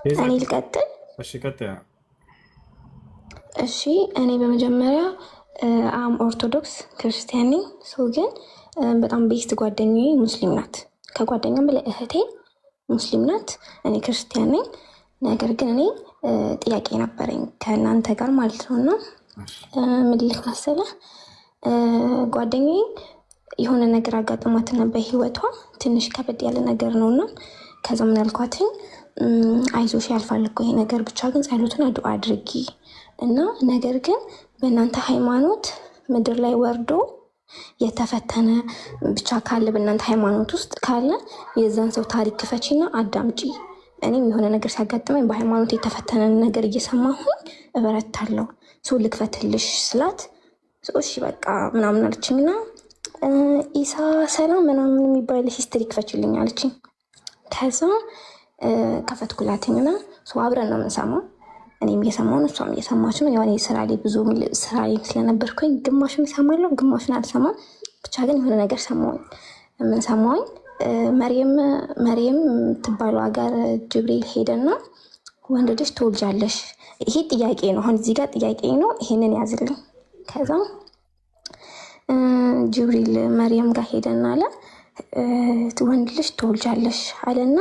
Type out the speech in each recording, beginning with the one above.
እኔ ልቀጥል? እሺ ቀጥያ። እሺ እኔ በመጀመሪያ አም ኦርቶዶክስ ክርስቲያን ነኝ። ሰው ግን በጣም ቤስት ጓደኛዬ ሙስሊም ናት። ከጓደኛም በላይ እህቴ ሙስሊም ናት። እኔ ክርስቲያን ነኝ። ነገር ግን እኔ ጥያቄ ነበረኝ ከእናንተ ጋር ማለት ነው። እና ምን ልክ መሰለህ፣ ጓደኛዬ የሆነ ነገር አጋጥሟትና በህይወቷ ትንሽ ከበድ ያለ ነገር ነው። እና ከዛ ምን ያልኳትኝ አይዞሽ ያልፋል እኮ ይሄ ነገር፣ ብቻ ግን ጸሎትን ዱዓ አድርጊ እና ነገር ግን በእናንተ ሃይማኖት ምድር ላይ ወርዶ የተፈተነ ብቻ ካለ በእናንተ ሃይማኖት ውስጥ ካለ የዛን ሰው ታሪክ ክፈቺና አዳምጪ። እኔም የሆነ ነገር ሲያጋጥመኝ በሃይማኖት የተፈተነ ነገር እየሰማሁኝ እበረታለሁ። ሰው ልክፈትልሽ ስላት እሺ በቃ ምናምን አለችኝና ኢሳ ሰላም ምናምን የሚባል ሂስትሪ ክፈችልኝ አለችኝ። ከዛ ከፈትኩላትኝና አብረን ነው የምንሰማው። እኔም እየሰማሁ ነው፣ እሷም እየሰማች ነው። ያው እኔ ስራ ላይ ብዙ ስራ ላይ ስለነበርኩኝ ግማሹን እሰማለሁ፣ ግማሹን አልሰማም። ብቻ ግን የሆነ ነገር ሰማሁኝ። ምን ሰማሁኝ? መርየም የምትባለው ሀገር ጅብሪል ሄደና ወንድ ልጅ ትወልጃለሽ። ይሄ ጥያቄ ነው፣ አሁን እዚህ ጋር ጥያቄ ነው፣ ይሄንን ያዝልኝ። ከዛ ጅብሪል መርየም ጋር ሄደና አለ ወንድ ልጅ ትወልጃለሽ አለና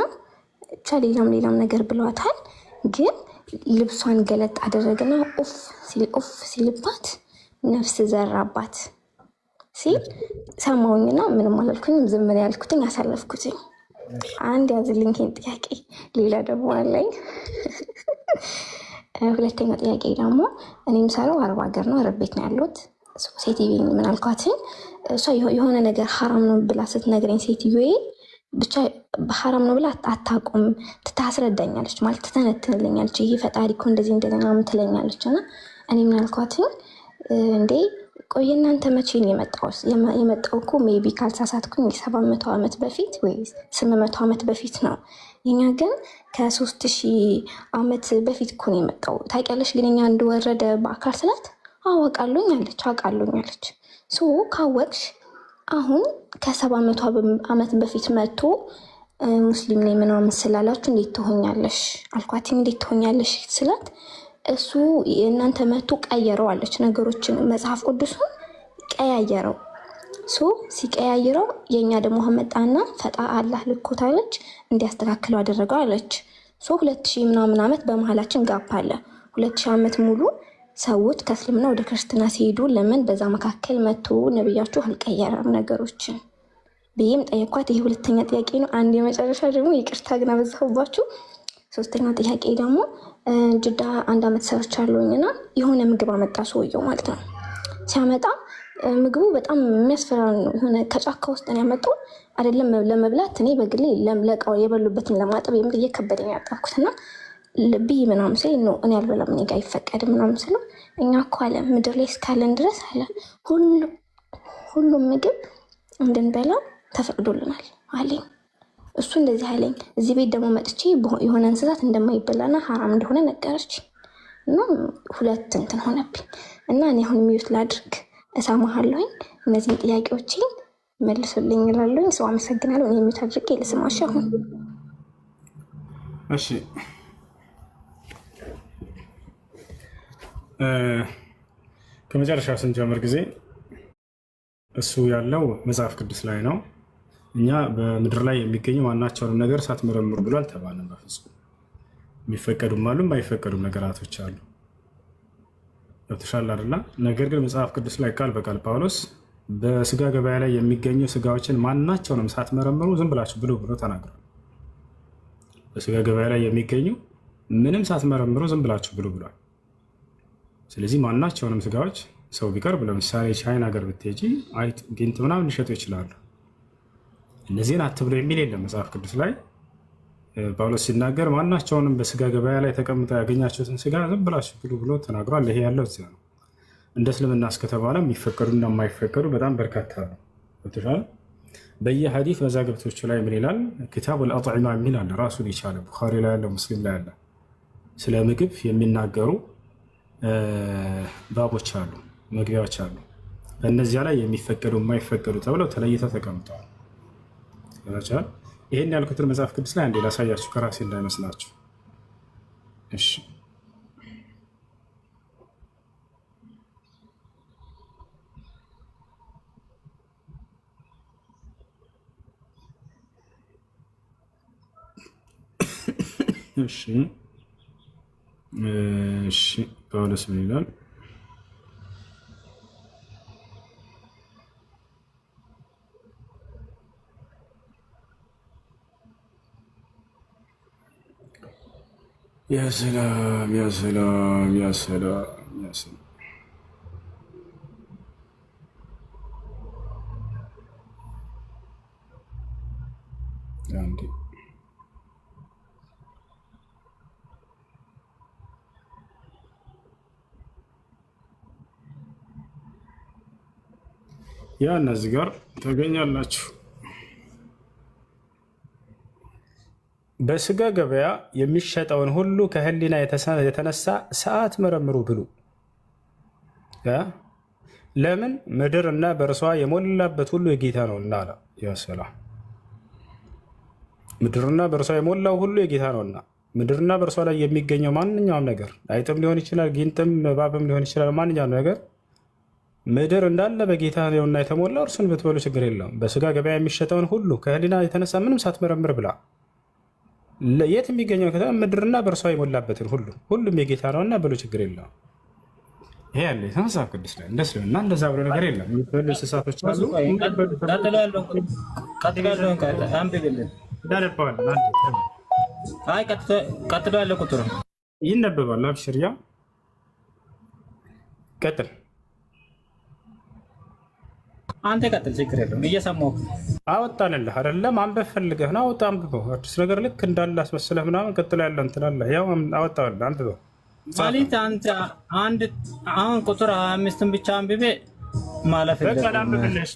ብቻ ሌላም ነገር ብለዋታል። ግን ልብሷን ገለጥ አደረገና ኡፍ ሲልባት ነፍስ ዘራባት ሲል ሰማሁኝና ምንም አላልኩኝም። ዝም ነው ያልኩትኝ፣ ያሳለፍኩትኝ። አንድ ያዝልኝ ይሄን ጥያቄ። ሌላ ደግሞ አለኝ። ሁለተኛው ጥያቄ ደግሞ እኔ የምሰራው አረብ ሀገር ነው፣ አረብ ቤት ነው ያለሁት። ሴትዮዬ ምን አልኳትኝ፣ እሷ የሆነ ነገር ሐራም ነው ብላ ስትነግረኝ ሴትዮዬ ብቻ ሐራም ነው ብላ አታውቁም፣ ታስረዳኛለች ማለት ትተነትንልኛለች። ይሄ ፈጣሪ እኮ እንደዚህ እንደገና ትለኛለች። እና እኔ ምን አልኳትኝ፣ እንዴ ቆይ እናንተ መቼ ነው የመጣው እኮ ሜቢ ካልሳሳትኩኝ 700 ዓመት በፊት ወይ 800 ዓመት በፊት ነው። የኛ ግን ከ3000 ዓመት በፊት እኮ ነው የመጣው ታውቂያለሽ። ግን እኛ እንደወረደ በአካል ስላት አውቃለሁኝ አለች። ካወቅሽ አሁን ከ700 ዓመት በፊት መጥቶ ሙስሊም ነኝ ምናምን ስላላችሁ እንዴት ትሆኛለሽ አልኳትኝ። እንዴት ትሆኛለሽ ስላት እሱ የእናንተ መጥቶ ቀየረው አለች። ነገሮችን መጽሐፍ ቅዱሱን ቀያየረው። ሲቀያየረው የእኛ ደግሞ መጣና ፈጣ አላህ ልኮታለች እንዲያስተካክለው አደረገው አለች። 2000 ምናምን ዓመት በመሀላችን ጋፕ አለ። 2000 ዓመት ሙሉ ሰዎች ከእስልምና ወደ ክርስትና ሲሄዱ ለምን በዛ መካከል መጥቶ ነብያችሁ አልቀየረም ነገሮችን ብዬም ጠየኳት። ይሄ ሁለተኛ ጥያቄ ነው። አንድ የመጨረሻ ደግሞ ይቅርታ ግን አበዛሁባችሁ። ሶስተኛው ጥያቄ ደግሞ ጅዳ 1 ዓመት ሰርቻለሁኝና የሆነ ምግብ አመጣ ሰውየው ማለት ነው። ሲያመጣ ምግቡ በጣም የሚያስፈራ ነው። የሆነ ከጫካ ውስጥ ነው ያመጣው። አይደለም ለመብላት እኔ በግሌ ለቃው የበሉበትን ለማጠብ እየከበደኝ ያጣኩትና ልብይ ምናምን ሲል ነው እኔ አልበላም፣ እኔ ጋር አይፈቀድም ምናምን ስለው እኛ እኮ አለ ምድር ላይ እስካለን ድረስ አለ ሁሉም ምግብ እንድንበላ ተፈቅዶልናል አለኝ። እሱ እንደዚህ አለኝ። እዚህ ቤት ደግሞ መጥቼ የሆነ እንስሳት እንደማይበላና ሐራም እንደሆነ ነገረች እና ሁለት እንትን ሆነብኝ እና እኔ አሁን ሚዩት ላድርግ፣ እሰማሃለሁኝ። እነዚህን ጥያቄዎችን መልሱልኝ እላለሁኝ። ሰው አመሰግናለሁ። እኔ ሚዩት አድርጌ ልስማሽ አሁን። እሺ ከመጨረሻው ስንጀምር ጊዜ እሱ ያለው መጽሐፍ ቅዱስ ላይ ነው። እኛ በምድር ላይ የሚገኙ ማናቸውንም ነገር ሳትመረምሩ ብሎ አልተባለም። በፍጹም የሚፈቀዱም አሉ የማይፈቀዱም ነገራቶች አሉ። ገብቶሻል አይደል? ነገር ግን መጽሐፍ ቅዱስ ላይ ቃል በቃል ጳውሎስ በስጋ ገበያ ላይ የሚገኙ ስጋዎችን ማናቸውንም ሳትመረምሩ ዝም ብላችሁ ብሎ ተናግሯል። በስጋ ገበያ ላይ የሚገኙ ምንም ሳትመረምሩ ዝም ብላችሁ ብሎ ብሏል። ስለዚህ ማናቸውንም ስጋዎች ሰው ቢቀርብ ለምሳሌ ቻይና ሀገር ብትሄጂ አይጥ፣ ጊንጥ ምናምን ሊሸጡ ይችላሉ። እነዚህን አትብሎ የሚል የለም መጽሐፍ ቅዱስ ላይ። ጳውሎስ ሲናገር ማናቸውንም በስጋ ገበያ ላይ ተቀምጠው ያገኛችሁትን ስጋ ዝም ብላችሁ ብሉ ብሎ ተናግሯል። ይሄ ያለው እዚያ ነው። እንደ እስልምና እስከተባለ የሚፈቀዱና የማይፈቀዱ በጣም በርካታ ነው። ገብቶሻል? በየሐዲስ መዛግብቶቹ ላይ ምን ይላል? ኪታቡል አጥዒማ የሚል አለ ራሱን የቻለ ቡኻሪ ላይ ያለ፣ ሙስሊም ላይ ያለ ስለ ምግብ የሚናገሩ ባቦች አሉ፣ መግቢያዎች አሉ። በእነዚያ ላይ የሚፈቀዱ የማይፈቀዱ ተብለው ተለይተው ተቀምጠዋል። ይህን ያልኩትን መጽሐፍ ቅዱስ ላይ አንዴ ላሳያችሁ ከራሴ እንዳይመስላችሁ። እሺ እሺ እሺ ጳውሎስ ምን ይላል? ያ ሰላም ያ ሰላም ያ ሰላም ያ ሰላም። አንዴ ያ እነዚህ ጋር ታገኛላችሁ። በስጋ ገበያ የሚሸጠውን ሁሉ ከህሊና የተነሳ ሰዓት መረምሩ ብሉ። ለምን? ምድር እና በእርሷ የሞላበት ሁሉ የጌታ ነውና አለ። ያ ሰላም። ምድርና በእርሷ የሞላው ሁሉ የጌታ ነውና። ምድርና በእርሷ ላይ የሚገኘው ማንኛውም ነገር አይጥም ሊሆን ይችላል፣ ጊንጥም እባብም ሊሆን ይችላል። ማንኛውም ነገር ምድር እንዳለ በጌታ ነውና የተሞላው እርሱን ብትበሉ ችግር የለውም። በስጋ ገበያ የሚሸጠውን ሁሉ ከህሊና የተነሳ ምንም ሳትመረምር ብላ። የት የሚገኘው ከተማ ምድርና በእርሷ የሞላበትን ሁሉም የጌታ ነውና ብሎ ችግር የለውም። ይሄ ያለ መጽሐፍ ቅዱስ ላይ እንደ እስልምና እንደዛ ብሎ ነገር የለም። የሚበሉ እንስሳቶች አሉ። ቀጥሎ ያለ ቁጥሩ ይነበባል። አብሽርያ ቀጥል። አንተ ቀጥል፣ ችግር የለውም። እየሰማሁህ አወጣንልህ አይደለም? አንበብ ፈልገህ ነው። አውጣ፣ አንብበው። አዲስ ነገር ልክ እንዳለ አስመስለህ ምናምን ቀጥሎ ያለ እንትን አለ። ያው አወጣሁልህ፣ አንብበው ማለት አንተ አሁን ቁጥር 25ን ብቻ አንብቤ ማለፍ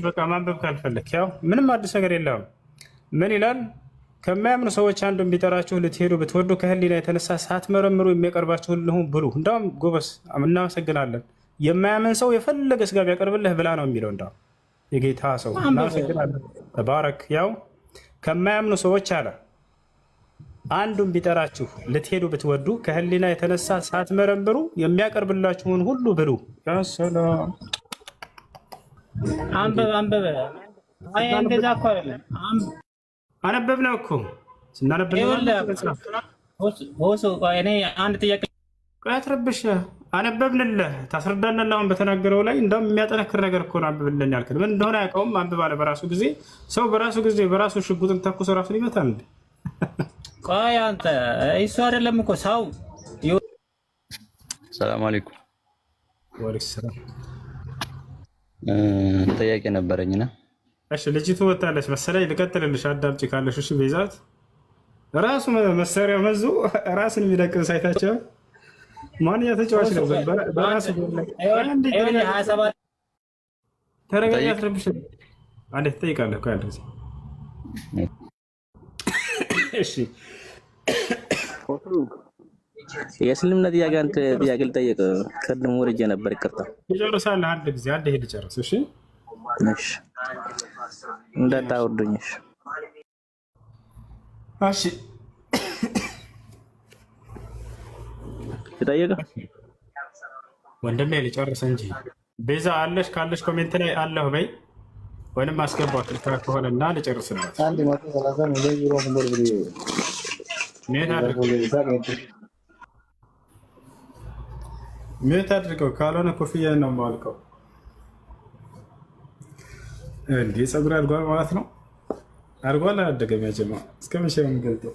በቃ ማንበብ ካልፈለክ ያው ምንም አዲስ ነገር የለም። ምን ይላል? ከማያምኑ ሰዎች አንዱን ቢጠራችሁ ልትሄዱ ብትወዱ ከህሊና የተነሳ ሳትመረምሩ የሚያቀርባችሁ ሁሉ ብሉ። እንዳውም ጎበስ፣ እናመሰግናለን። የማያምን ሰው የፈለገ ስጋ ቢያቀርብልህ ብላ ነው የሚለው። እንዳውም የጌታ ሰው እናመሰግናለን። ተባረክ። ያው ከማያምኑ ሰዎች አለ አንዱን ቢጠራችሁ ልትሄዱ ብትወዱ ከህሊና የተነሳ ሳትመረምሩ የሚያቀርብላችሁን ሁሉ ብሉ። ሰላም። አንበበ እንደዛ እኮ አይደለም። አነበብነው እኮ ስናነበብ እኔ አንድ ጥያቄ አትረብሽ። አነበብንልህ፣ ታስረዳናለህ። አሁን በተናገረው ላይ እንደውም የሚያጠነክር ነገር እኮ ነው አንብብልን ያልከን። ምን እንደሆነ አያውቀውም። አንብብ አለ በራሱ ጊዜ። ሰው በራሱ ጊዜ በራሱ ሽጉጥን ተኩሶ ራሱን ይመታል። ቆይ አንተ እሱ አይደለም እኮ ሰው። ሰላም አለይኩም። ወአለይኩም ሰላም። ጥያቄ ነበረኝና እሺ፣ ልጅቱ ወጣለች መሰለኝ። ልቀጥልልሽ፣ አዳምጪ ካለሽ። እሺ፣ ቤዛት ራሱ መሳሪያ መዞ ራስን የሚደቅን ሳይታቸው ማንኛ ተጫዋች ነው። በራሱ ተረጋጋ። አትረብሽ። አንዴ ትጠይቃለህ እኮ ያለ ጊዜ። እሺ፣ የእስልምና ጥያቄ አንተ ጥያቄ ልጠይቅ። ቅድም ወርጄ ነበር፣ ይቅርታ። ትጨርሳለህ። አንድ ጊዜ አንድ ሄድ ጨርስ። እሺ፣ እሺ፣ እንዳታወርዱኝ። እሺ፣ ልጠይቅ ወንድሜ፣ ልጨርስ እንጂ። ቤዛ አለሽ? ካለሽ ኮሜንት ላይ አለሁ በይ፣ ወይንም አስገባት ከሆነና ልጨርስላት። ሜት አድርገው፣ ካልሆነ ኮፍያ ነው የማወልቀው። እንዴ ፀጉር አድርጓል ማለት ነው? አድርጓል አላደገም? ያጀማ እስከ መቼ ነው የምገልጠው?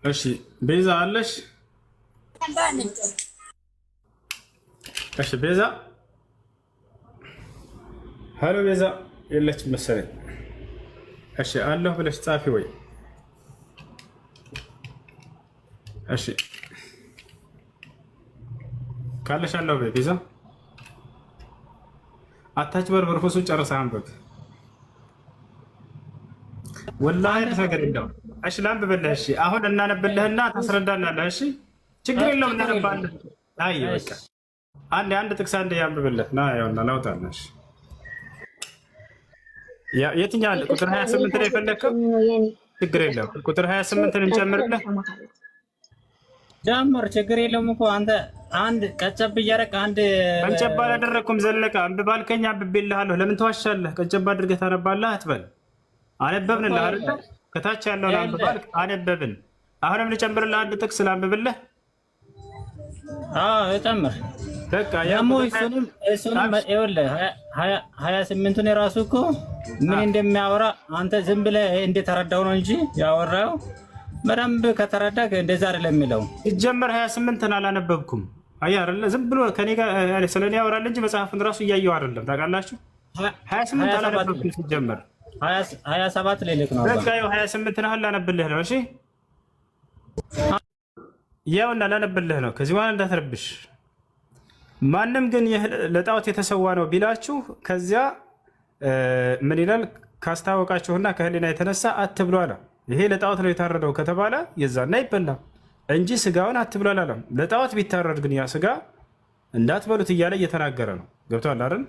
እሺ ቤዛ አለሽ? እሺ ቤዛ፣ ሀሎ ቤዛ፣ የለችም መሰለኝ። እሺ አለሁ ብለሽ ጻፊ ወይ? እሺ ካለሽ አለሁ በይ ቤዛ። አታጭበርብር፣ ሁሱ ጨርሰህ አንብብ። ወላሂ ነገር እንደው እሺ ላንብብልህ። እሺ አሁን እናነብልህና ታስረዳናለህ። እሺ ችግር የለውም እናነባለን። አይ በቃ አንድ ጥቅስ አንዴ ያንብብልህ ና ያውና ላውጣልህ። የትኛው አለ? ቁጥር 28 ላይ ፈለከው? ችግር የለም። ቁጥር 28ን እንጨምርልህ። ጀምር፣ ችግር የለውም እኮ አንተ አንድ ቀጨብ እያደረግ አንድ ቀንጨብ አላደረግኩም። ዘለቀ አንብብ አልከኝ፣ አንብቤልሃለሁ። ለምን ተዋሻለህ? ቀንጨብ አድርገህ ታነባለህ አትበል። አነበብንልህ አይደል? ከታች ያለውን አንብብ አልክ፣ አነበብን። አሁንም ልጨምርልህ አንድ ጥቅስ ላንብብልህ። ጨምር በቃ ደግሞ እሱንም ይኸውልህ 28ቱን የራሱ እኮ ምን እንደሚያወራ አንተ ዝም ብለህ እንደተረዳው ነው እንጂ ያወራው በደንብ ከተረዳ እንደዛ አይደለም የሚለው። ሲጀመር 28ን አላነበብኩም። አየህ አይደለ? ዝም ብሎ ከኔ ጋር ስለኔ ያወራል እንጂ መጽሐፍን ራሱ እያየው አይደለም። ታውቃላችሁ? 28 አላነበብኩም ሲጀመር 27 ሌሊት ነው። በቃ ይኸው 28 አሁን ላነብልህ ነው። እሺ ያውና ላነብልህ ነው። ከዚህ በኋላ እንዳትረብሽ። ማንም ግን ለጣዖት የተሰዋ ነው ቢላችሁ ከዚያ ምን ይላል? ካስታወቃችሁና ከህሊና የተነሳ አትብሉ አለ። ይሄ ለጣዖት ነው የታረደው ከተባለ የዛና አይበላም እንጂ ስጋውን አትብሉ አላለም። ለጣዖት ቢታረድ ግን ያ ስጋ እንዳትበሉት እያለ እየተናገረ ነው። ገብቶሃል አይደል?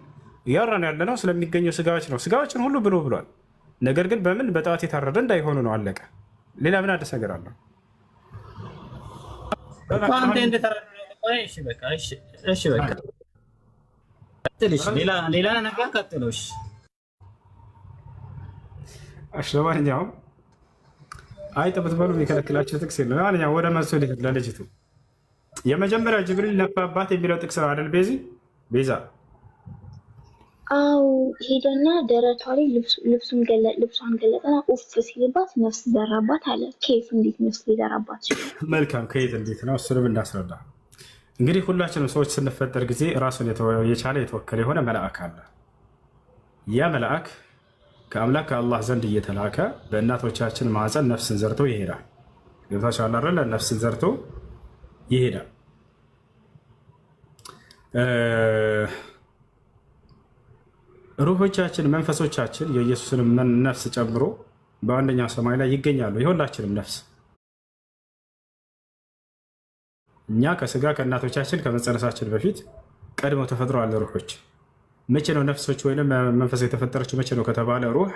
እያወራን ያለ ነው ስለሚገኙ ስጋዎች ነው። ስጋዎችን ሁሉ ብሎ ብሏል። ነገር ግን በምን በጣዖት የታረደ እንዳይሆኑ ነው። አለቀ። ሌላ ምን አዲስ ነገር አለ? ሌላ ነገር ቀጥሎሽ። ለማንኛውም አይጥ ብትበሉ የሚከለክላቸው ጥቅስ የለም። ለማንኛውም ወደ መልሱ ሊሄድ ለልጅቱ የመጀመሪያው ጅብሪል ነፋባት የሚለው ጥቅስ ነው አይደል? ቤዛ አው ሄደና ደረቷ ላይ ልብሷን ገለጠና ኡፍ ሲልባት ነፍስ ዘራባት አለ። ከየት እንዴት ነፍስ ሊዘራባት ይችላል? መልካም ከየት እንዴት ነው? እሱንም እንዳስረዳ። እንግዲህ ሁላችንም ሰዎች ስንፈጠር ጊዜ ራሱን የቻለ የተወከለ የሆነ መልአክ አለ። ያ መልአክ ከአምላክ ከአላህ ዘንድ እየተላከ በእናቶቻችን ማዕፀን ነፍስን ዘርቶ ይሄዳል። ገብታችኋል አይደል? ነፍስን ዘርቶ ይሄዳል። ሩሆቻችን መንፈሶቻችን የኢየሱስንም ነፍስ ጨምሮ በአንደኛው ሰማይ ላይ ይገኛሉ። የሁላችንም ነፍስ እኛ ከስጋ ከእናቶቻችን ከመጸነሳችን በፊት ቀድመው ተፈጥረዋል ሩሆች። መቼ ነው ነፍሶች ወይም መንፈስ የተፈጠረችው? መቼ ነው ከተባለ ሩህ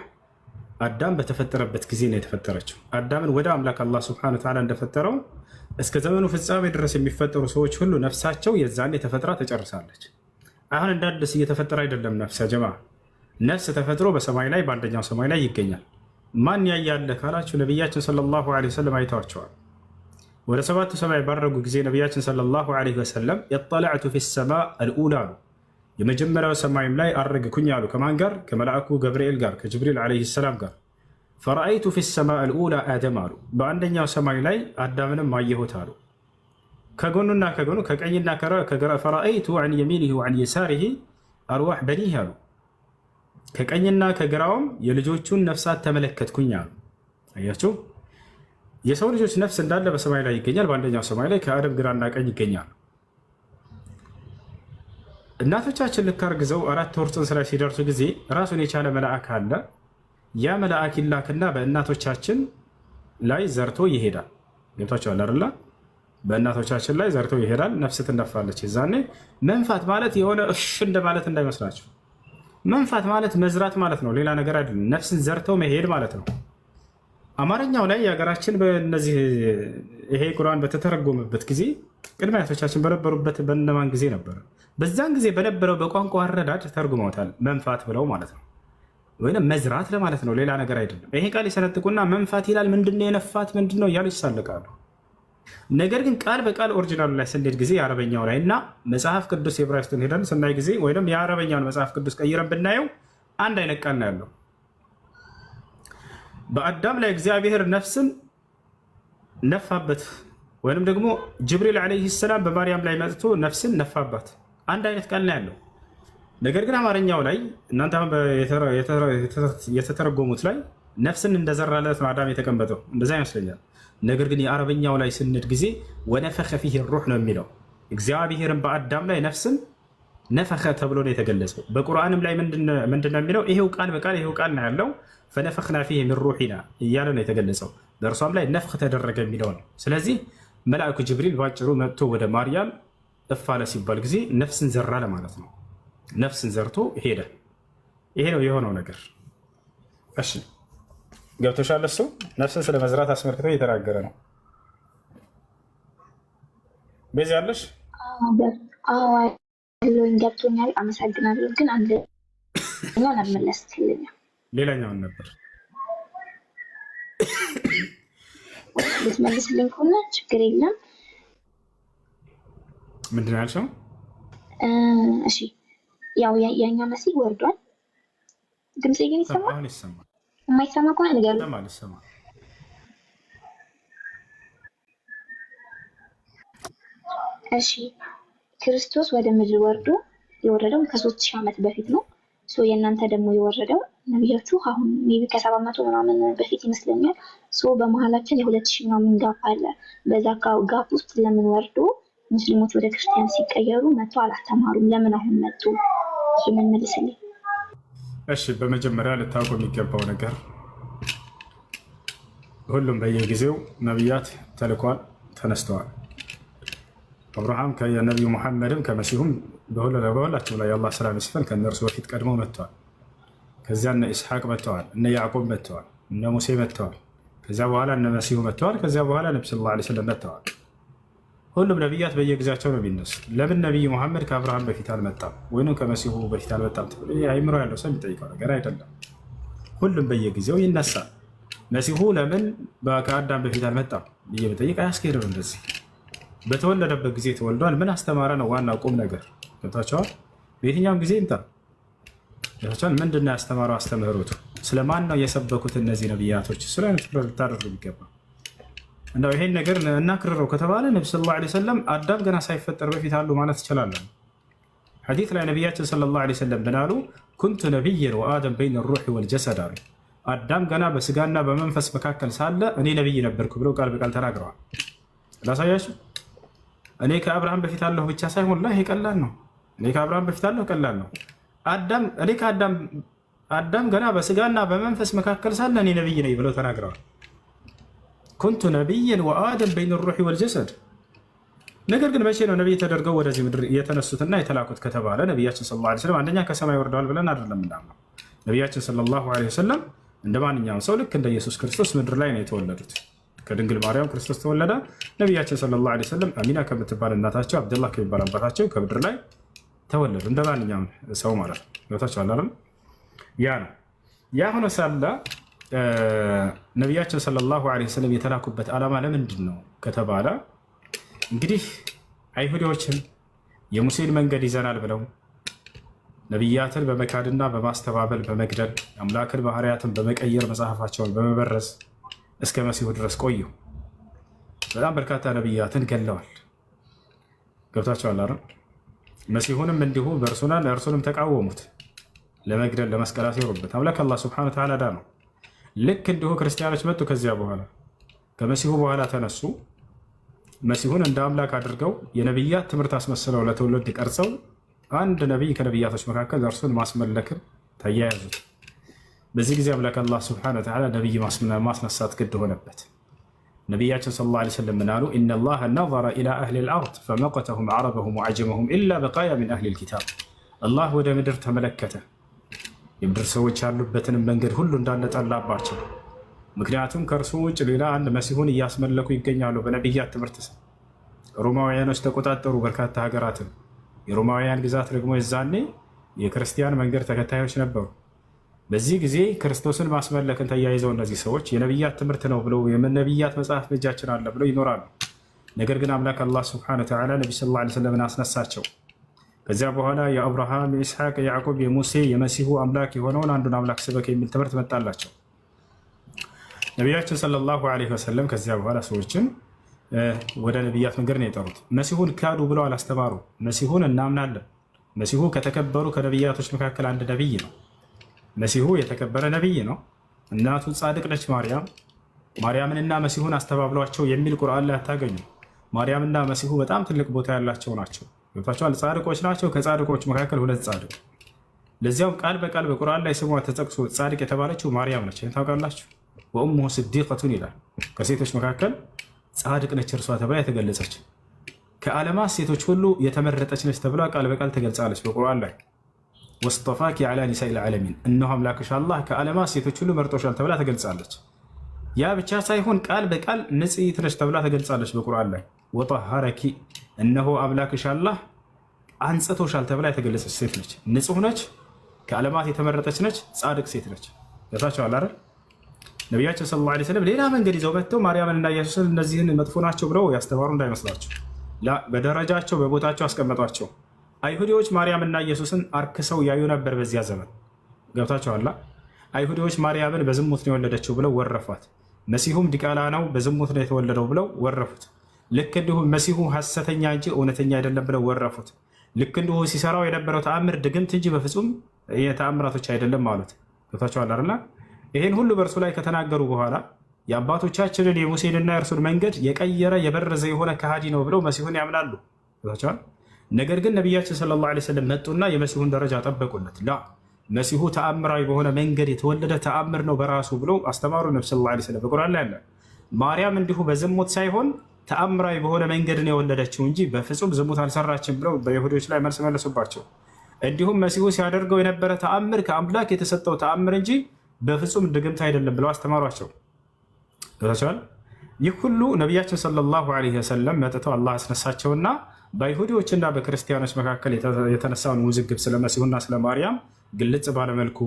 አዳም በተፈጠረበት ጊዜ ነው የተፈጠረችው። አዳምን ወደ አምላክ አላህ ሱብሓነሁ ወተዓላ እንደፈጠረው እስከ ዘመኑ ፍጻሜ ድረስ የሚፈጠሩ ሰዎች ሁሉ ነፍሳቸው የዛኔ ተፈጥራ ተጨርሳለች። አሁን እንደ አዲስ እየተፈጠረ አይደለም ነፍስ ጀማ። ነፍስ ተፈጥሮ በሰማይ ላይ በአንደኛው ሰማይ ላይ ይገኛል። ማን ያያለ ካላችሁ ነቢያችን ሰለላሁ ዐለይሂ ወሰለም አይተዋቸዋል። ወደ ሰባቱ ሰማይ ባረጉ ጊዜ ነቢያችን ሰለላሁ ዐለይሂ ወሰለም የጠለዕቱ ፊ ሰማእ አልኡላ አሉ። የመጀመሪያው ሰማይም ላይ አረግኩኝ አሉ። ከማን ጋር? ከመልአኩ ገብርኤል ጋር ከጅብሪል ዐለይሂ ሰላም ጋር። ፈረአይቱ ፊ ሰማእ አልኡላ አደም አሉ። በአንደኛው ሰማይ ላይ አዳምንም አየሁት አሉ። ከጎኑና ከጎኑ ከቀኝና ከግራ ፈረአይቱ ዐን የሚኒሂ ወዐን የሳሪሂ አርዋሕ በኒህ አሉ። ከቀኝና ከግራውም የልጆቹን ነፍሳት ተመለከትኩኝ አሉ። አያችሁ፣ የሰው ልጆች ነፍስ እንዳለ በሰማይ ላይ ይገኛል። በአንደኛው ሰማይ ላይ ከአደም ግራና ቀኝ ይገኛሉ። እናቶቻችን ልክ አርግዘው 4 ወር ጽንስ ላይ ሲደርሱ ጊዜ ራሱን የቻለ መልአክ አለ። ያ መልአክ ይላክና በእናቶቻችን ላይ ዘርቶ ይሄዳል። ገብታችኋል አይደል? በእናቶቻችን ላይ ዘርቶ ይሄዳል። ነፍስ ትነፋለች። የዛኔ መንፋት ማለት የሆነ እፍ እንደማለት እንዳይመስላችሁ። መንፋት ማለት መዝራት ማለት ነው፣ ሌላ ነገር አይደለም። ነፍስን ዘርተው መሄድ ማለት ነው። አማርኛው ላይ የሀገራችን በእነዚህ ይሄ ቁርአን በተተረጎመበት ጊዜ ቅድመ አያቶቻችን በነበሩበት በእነማን ጊዜ ነበር? በዛን ጊዜ በነበረው በቋንቋ አረዳድ ተርጉመውታል። መንፋት ብለው ማለት ነው፣ ወይም መዝራት ለማለት ነው፣ ሌላ ነገር አይደለም። ይሄ ቃል ይሰነጥቁና መንፋት ይላል። ምንድነው የነፋት ምንድነው እያሉ ይሳለቃሉ። ነገር ግን ቃል በቃል ኦሪጂናሉ ላይ ስንሄድ ጊዜ የአረበኛው ላይ እና መጽሐፍ ቅዱስ የዕብራይስጡን ሄደን ስናይ ጊዜ ወይም የአረበኛውን መጽሐፍ ቅዱስ ቀይረን ብናየው አንድ አይነት ቃል ነው ያለው። በአዳም ላይ እግዚአብሔር ነፍስን ነፋበት፣ ወይም ደግሞ ጅብሪል ዓለይሂ ሰላም በማርያም ላይ መጥቶ ነፍስን ነፋባት። አንድ አይነት ቃል ነው ያለው። ነገር ግን አማርኛው ላይ እናንተ አሁን የተተረጎሙት ላይ ነፍስን እንደዘራለት ነው አዳም የተቀመጠው፣ እንደዛ ይመስለኛል። ነገር ግን የአረበኛው ላይ ስንድ ጊዜ ወነፈኸ ፊህ ሩህ ነው የሚለው። እግዚአብሔርን በአዳም ላይ ነፍስን ነፈኸ ተብሎ ነው የተገለጸው። በቁርአንም ላይ ምንድነው የሚለው? ይሄው ቃል በቃል ይሄው ቃል ነው ያለው። ፈነፈኽና ፊህ ሚን ሩሒና እያለ ነው የተገለጸው። በእርሷም ላይ ነፍኽ ተደረገ የሚለው ነው። ስለዚህ መልአኩ ጅብሪል ባጭሩ መጥቶ ወደ ማርያም እፍ አለ ሲባል ጊዜ ነፍስን ዘራ ለማለት ነው። ነፍስን ዘርቶ ሄደ። ይሄ ነው የሆነው ነገር። እሺ ገብቶሻል? እሱ ነፍስን ስለ መዝራት አስመልክቶ እየተናገረ ነው። በዚህ ያለሽ ያለኝ ገብቶኛል። አመሰግናለሁ። ግን አንደኛውን አልመለስክልኝም። ሌላኛውን ነበር ልትመልስልኝ ከሆነ ችግር የለም። ምንድን ነው ያልሽው? እሺ ያው የኛ መሲህ ወርዷል። ድምጼ ግን ይሰማል? አሁን ይሰማል። የማይሰማ ከሆነ ንገሩኝ። ይሰማል። እሺ ክርስቶስ ወደ ምድር ወርዶ የወረደው ከ3000 ዓመት በፊት ነው። የእናንተ ደግሞ የወረደው ነቢያችሁ አሁን ሜቢ ከ700 ምናምን በፊት ይመስለኛል። በመሀላችን የ2000 ምናምን ጋፕ አለ። በዛ ጋፕ ውስጥ ለምን ወርዶ ሙስሊሞች ወደ ክርስቲያን ሲቀየሩ መጥቶ አላስተማሩም? ለምን አሁን መጡ? ይህንን መልስልኝ። እሺ በመጀመሪያ ልታውቁ የሚገባው ነገር ሁሉም በየጊዜው ነቢያት ተልኳል፣ ተነስተዋል። አብርሃም ከነቢዩ ሙሐመድም ከመሲሁም በሁላቸው ላይ የአላህ ሰላም ይስፈን ከእነርሱ በፊት ቀድመው መጥተዋል። ከዚያ እነ ኢስሐቅ መጥተዋል፣ እነ ያዕቆብ መጥተዋል፣ እነ ሙሴ መጥተዋል። ከዚያ በኋላ እነ መሲሁ መጥተዋል። ከዚያ በኋላ ነቢ ሰለላሁ ዐለይሂ ወሰለም መጥተዋል። ሁሉም ነቢያት በየጊዜያቸው ነው የሚነሱ። ለምን ነቢይ ሙሐመድ ከአብርሃም በፊት አልመጣም ወይም ከመሲሁ በፊት አልመጣም? አይምሮ ያለው ሰው የሚጠይቀው ነገር አይደለም። ሁሉም በየጊዜው ይነሳል። መሲሁ ለምን ከአዳም በፊት አልመጣም ብዬ ብጠይቅ አያስኬድም። እንደዚህ በተወለደበት ጊዜ ተወልዷል። ምን አስተማረ ነው ዋና ቁም ነገር። ገብታችኋል? በየትኛውም ጊዜ ይምጣ ገብታችኋል? ምንድን ነው ያስተማረው አስተምህሮቱ? ስለማን ነው የሰበኩት እነዚህ ነቢያቶች? ስለ አይነት ትኩረት ልታደርጉ የሚገባ እንደው ይሄን ነገር እናክርረው ከተባለ ነቢ ሰለላሁ ዐለይሂ ወሰለም አዳም ገና ሳይፈጠር በፊት አሉ ማለት ትችላለን። ሐዲስ ላይ ነቢያችን ሰለላሁ ዐለይሂ ወሰለም ብናሉ ኩንቱ ነቢይን ወአደም በይነ ሩሒ ወልጀሰድ አሉ። አዳም ገና በስጋና በመንፈስ መካከል ሳለ እኔ ነቢይ ነበርኩ ብለው ቃል በቃል ተናግረዋል። ላሳያችሁ። እኔ ከአብርሃም በፊት አለሁ ብቻ ሳይሆን ላይ ይሄ ቀላል ነው። እኔ ከአብርሃም በፊት አለሁ ቀላል ነው። አዳም ገና በስጋና በመንፈስ መካከል ሳለ እኔ ነቢይ ነኝ ብለው ተናግረዋል። ኩንቱ ነቢይን ወአደም በይነ ሩሒ ወልጀሰድ። ነገር ግን መቼ ነው ነቢይ ተደርገው ወደዚህ ምድር የተነሱትና የተላኩት ከተባለ ነቢያችን ሰለላሁ ዐለይሂ ወሰለም አንደኛ ከሰማይ ወርደዋል ብለን አይደለም ምናምነው። ነቢያችን ሰለላሁ ዐለይሂ ወሰለም እንደ ማንኛውም ሰው ልክ እንደ ኢየሱስ ክርስቶስ ምድር ላይ ነው የተወለዱት። ከድንግል ማርያም ክርስቶስ ተወለደ። ነቢያችን ሰለላሁ ዐለይሂ ወሰለም አሚና ከምትባል እናታቸው አብደላህ ከሚባል አባታቸው ከምድር ላይ ተወለዱ። እንደ ማንኛውም ሰው ማለት ነው። ገብታችኋል አይደል? ያ ነው። ያ ሆኖ ሳለ ነቢያችን ሰለላሁ ዐለይሂ ወሰለም የተላኩበት ዓላማ ለምንድን ነው ከተባለ እንግዲህ አይሁዶችን የሙሴን መንገድ ይዘናል ብለው ነቢያትን በመካድና በማስተባበል በመግደል አምላክን ባህርያትን በመቀየር መጽሐፋቸውን በመበረዝ እስከ መሲሁ ድረስ ቆዩ። በጣም በርካታ ነቢያትን ገለዋል። ገብታችኋል አይደል? መሲሁንም እንዲሁ እርሱንም ተቃወሙት፣ ለመግደል ለመስቀል አሴሩበት። አምላክ አላህ ሱብሓነሁ ወተዓላ ዳ ነው። ልክ እንዲሁ ክርስቲያኖች መጡ። ከዚያ በኋላ ከመሲሁ በኋላ ተነሱ። መሲሁን እንደ አምላክ አድርገው የነቢያት ትምህርት አስመስለው ለትውልድ ቀርጸው አንድ ነቢይ ከነቢያቶች መካከል እርሱን ማስመለክን ተያያዙት። በዚህ ጊዜ አምላክ አላህ ሱብሓነሁ ወተዓላ ነቢይ ማስነሳት ግድ ሆነበት። ነቢያችን ሰለላሁ ዐለይሂ ወሰለም ምን አሉ? ኢነላሀ ነዘረ ኢላ አህሊል አርድ ፈመቀተሁም ዐረበሁም ወዐጀመሁም ኢላ በቃያ ሚን አህሊል ኪታብ። አላህ ወደ ምድር ተመለከተ፣ የምድር ሰዎች ያሉበትንም መንገድ ሁሉ እንዳለ ጠላባቸው። ምክንያቱም ከእርሱ ውጭ ሌላ አንድ መሲሁን እያስመለኩ ይገኛሉ። በነቢያት ትምህርት ስም ሮማውያኖች ተቆጣጠሩ በርካታ ሀገራትን። የሮማውያን ግዛት ደግሞ የዛኔ የክርስቲያን መንገድ ተከታዮች ነበሩ። በዚህ ጊዜ ክርስቶስን ማስመለክን ተያይዘው እነዚህ ሰዎች የነቢያት ትምህርት ነው ብለው የነቢያት መጽሐፍ በእጃችን አለ ብለው ይኖራሉ። ነገር ግን አምላክ አላህ ሱብሓነሁ ወተዓላ ነቢ ሰለላሁ ዐለይሂ ወሰለምን አስነሳቸው። ከዚያ በኋላ የአብርሃም፣ የኢስሐቅ፣ የያዕቆብ፣ የሙሴ፣ የመሲሁ አምላክ የሆነውን አንዱን አምላክ ስበክ የሚል ትምህርት መጣላቸው። ነቢያችን ሰለላሁ ዐለይሂ ወሰለም ከዚያ በኋላ ሰዎችን ወደ ነቢያት መንገድ ነው የጠሩት። መሲሁን ካዱ ብለው አላስተማሩ። መሲሁን እናምናለን። መሲሁ ከተከበሩ ከነቢያቶች መካከል አንድ ነቢይ ነው። መሲሁ የተከበረ ነቢይ ነው። እናቱ ጻድቅ ነች ማርያም። ማርያምንና መሲሁን አስተባብሏቸው የሚል ቁርአን ላይ አታገኙ። ማርያምና መሲሁ በጣም ትልቅ ቦታ ያላቸው ናቸው። ገብታችኋል? ጻድቆች ናቸው። ከጻድቆች መካከል ሁለት ጻድቅ፣ ለዚያውም ቃል በቃል በቁርአን ላይ ስሟ ተጠቅሶ ጻድቅ የተባለችው ማርያም ነች። ታውቃላችሁ? ወኡሙሁ ስዲቀቱን ይላል። ከሴቶች መካከል ጻድቅ ነች እርሷ ተብላ የተገለጸች፣ ከዓለማት ሴቶች ሁሉ የተመረጠች ነች ተብላ ቃል በቃል ተገልጻለች በቁርአን ላይ። ወስጠፋኪ ዐላ ኒሳኢል ዓለሚን እነሆ አምላክሽ አላህ ከዓለማት ሴቶች ሁሉ መርጦሻል ተብላ ተገልጻለች። ያ ብቻ ሳይሆን ቃል በቃል ንጽሕት ነች ተብላ ተገልጻለች በቁርአን ላይ። ወጠሃረኪ እነሆ አምላክሽ አላህ አንጽቶሻል ተብላ የተገለጸች ሴት ነች። ንጹሕ ነች፣ ከዓለማት የተመረጠች ነች፣ ጻድቅ ሴት ነች። ገብታችኋል አይደል? ነቢያችን ሰለላሁ ዐለይሂ ወሰለም ሌላ መንገድ ይዘው መጥተው ማርያምን እና ኢየሱስን እነዚህን መጥፎ ናቸው ብለው ያስተማሩ እንዳይመስላቸው፣ በደረጃቸው በቦታቸው አስቀመጧቸው። አይሁዲዎች ማርያምና ኢየሱስን አርክሰው ያዩ ነበር በዚያ ዘመን። ገብታችኋል? አይሁዲዎች ማርያምን በዝሙት ነው የወለደችው ብለው ወረፏት። መሲሁም ዲቃላ ነው በዝሙት ነው የተወለደው ብለው ወረፉት። ልክ እንዲሁ መሲሁ ሐሰተኛ እንጂ እውነተኛ አይደለም ብለው ወረፉት። ልክ እንዲሁ ሲሰራው የነበረው ተአምር ድግምት እንጂ በፍጹም የተአምራቶች አይደለም አሉት። ገብታችኋል አይደል? ይህን ሁሉ በእርሱ ላይ ከተናገሩ በኋላ የአባቶቻችንን የሙሴንና የእርሱን መንገድ የቀየረ የበረዘ የሆነ ከሃዲ ነው ብለው መሲሁን ያምናሉ። ገብታችኋል? ነገር ግን ነቢያችን ሰለላሁ ዐለይሂ ወሰለም መጡና የመሲሁን ደረጃ ጠበቁለት። ላ መሲሁ ተአምራዊ በሆነ መንገድ የተወለደ ተአምር ነው በራሱ ብለው አስተማሩ። ነቢ ሰለላሁ ዐለይሂ ወሰለም በቁርአን ላይ አለ። ማርያም እንዲሁ በዝሙት ሳይሆን ተአምራዊ በሆነ መንገድን የወለደችው እንጂ በፍጹም ዝሙት አልሰራችም ብለው በይሁዶች ላይ መልስ መለሱባቸው። እንዲሁም መሲሁ ሲያደርገው የነበረ ተአምር ከአምላክ የተሰጠው ተአምር እንጂ በፍጹም ድግምት አይደለም ብለው አስተማሯቸው። ገብታችኋል? ይህ ሁሉ ነቢያችን ሰለላሁ ዐለይሂ ወሰለም መጥተው አላህ አስነሳቸውና በይሁዲዎችና በክርስቲያኖች መካከል የተነሳውን ውዝግብ ስለ መሲሁና ስለ ማርያም ግልጽ ባለመልኩ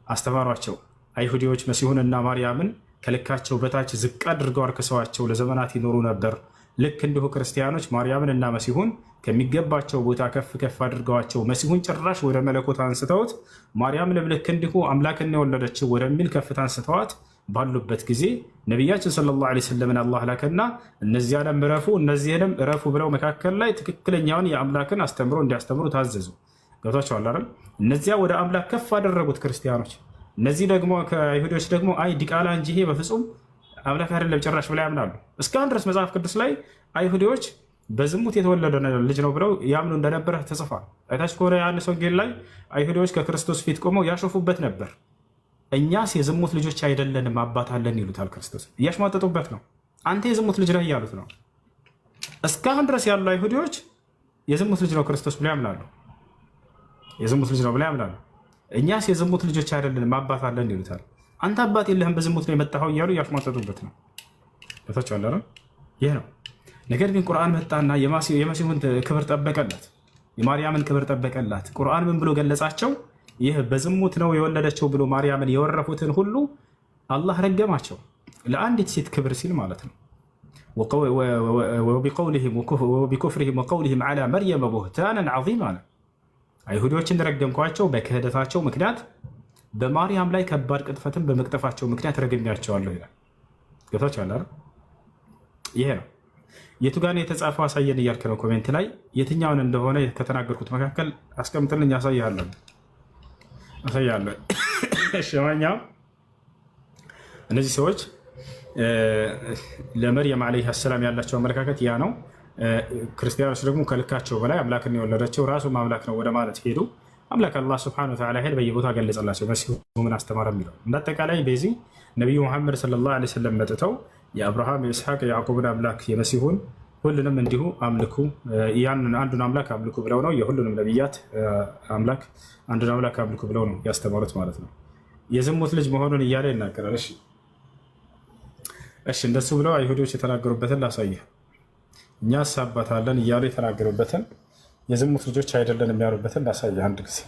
አስተማሯቸው። አይሁዲዎች መሲሁንና ማርያምን ከልካቸው በታች ዝቅ አድርገው አርክሰዋቸው ለዘመናት ይኖሩ ነበር። ልክ እንዲሁ ክርስቲያኖች ማርያምን እና መሲሁን ከሚገባቸው ቦታ ከፍ ከፍ አድርገዋቸው መሲሁን ጭራሽ ወደ መለኮት አንስተውት ማርያምንም ልክ እንዲሁ አምላክን የወለደችው ወደሚል ከፍታ አንስተዋት ባሉበት ጊዜ ነቢያችን ሰለላሁ ዐለይሂ ወሰለምን አላህ ላከና እነዚያንም እረፉ እነዚህንም እረፉ ብለው መካከል ላይ ትክክለኛውን የአምላክን አስተምሮ እንዲያስተምሩ ታዘዙ። ገብቷቸዋል አይደል? እነዚያ ወደ አምላክ ከፍ አደረጉት ክርስቲያኖች። እነዚህ ደግሞ ከይሁዶች ደግሞ አይ ዲቃላ እንጂ ይሄ በፍጹም አምላክ አይደለም ጭራሽ ብለው ያምናሉ። እስካሁን ድረስ መጽሐፍ ቅዱስ ላይ አይሁዶች በዝሙት የተወለደ ልጅ ነው ብለው ያምኑ እንደነበረ ተጽፏል። አይታች ከሆነ ዮሐንስ ወንጌል ላይ አይሁዶች ከክርስቶስ ፊት ቆመው ያሾፉበት ነበር። እኛስ የዝሙት ልጆች አይደለንም አባት አለን ይሉታል። ክርስቶስ እያሽሟጠጡበት ነው። አንተ የዝሙት ልጅ ነህ እያሉት ነው። እስካሁን ድረስ ያሉ አይሁዶች የዝሙት ልጅ ነው ክርስቶስ ብለው ያምናሉ። የዝሙት ልጅ ነው ብለው ያምናሉ። እኛስ የዝሙት ልጆች አይደለንም አባት አለን ይሉታል። አንተ አባት የለህም በዝሙት ነው የመጣኸው እያሉ እያሽሟጠጡበት ነው። ታቻለ ይህ ነው። ነገር ግን ቁርአን መጣና የመሲሁን ክብር ጠበቀላት፣ የማርያምን ክብር ጠበቀላት። ቁርአን ምን ብሎ ገለጻቸው? ይህ በዝሙት ነው የወለደችው ብሎ ማርያምን የወረፉትን ሁሉ አላህ ረገማቸው፣ ለአንዲት ሴት ክብር ሲል ማለት ነው። ወቢኩፍሪሂም ወቀውሊሂም ዐላ መርየም ቡህታናን ዐዚማ አለ። አይሁዶችን ረገምኳቸው በክህደታቸው ምክንያት፣ በማርያም ላይ ከባድ ቅጥፈትን በመቅጠፋቸው ምክንያት ረግሜያቸዋለሁ ይላል። ገብታችኋል አይደል? ይሄ ነው። የቱ ጋር ነው የተጻፈው አሳየን እያልክ ነው ኮሜንት ላይ። የትኛውን እንደሆነ ከተናገርኩት መካከል አስቀምጥልኝ፣ አሳያለሁ። ማንኛውም እነዚህ ሰዎች ለመርየም ዓለይሃ ሰላም ያላቸው አመለካከት ያ ነው። ክርስቲያኖች ደግሞ ከልካቸው በላይ አምላክን የወለደችው ራሱ አምላክ ነው ወደ ማለት ሄዱ። አምላክ አላህ ሱብሓነሁ ወተዓላ ሄድ በየቦታ ገለጸላቸው። መሲሁ ምን አስተማረ የሚለው እንዳጠቃላይ በዚህ ነቢዩ መሐመድ ሰለላሁ ዐለይሂ ወሰለም መጥተው የአብርሃም የኢስሐቅ የያዕቆብን አምላክ የመሲሁን ሁሉንም እንዲሁ አምልኩ፣ ያንን አንዱን አምላክ አምልኩ ብለው ነው የሁሉንም ነቢያት አምላክ አንዱን አምላክ አምልኩ ብለው ነው ያስተማሩት ማለት ነው። የዝሙት ልጅ መሆኑን እያለ ይናገራል። እሺ እንደሱ ብለው አይሁዶች የተናገሩበትን ላሳየህ። እኛ አባታለን እያሉ የተናገሩበትን የዝሙት ልጆች አይደለን የሚያሉበትን ላሳየህ አንድ ጊዜ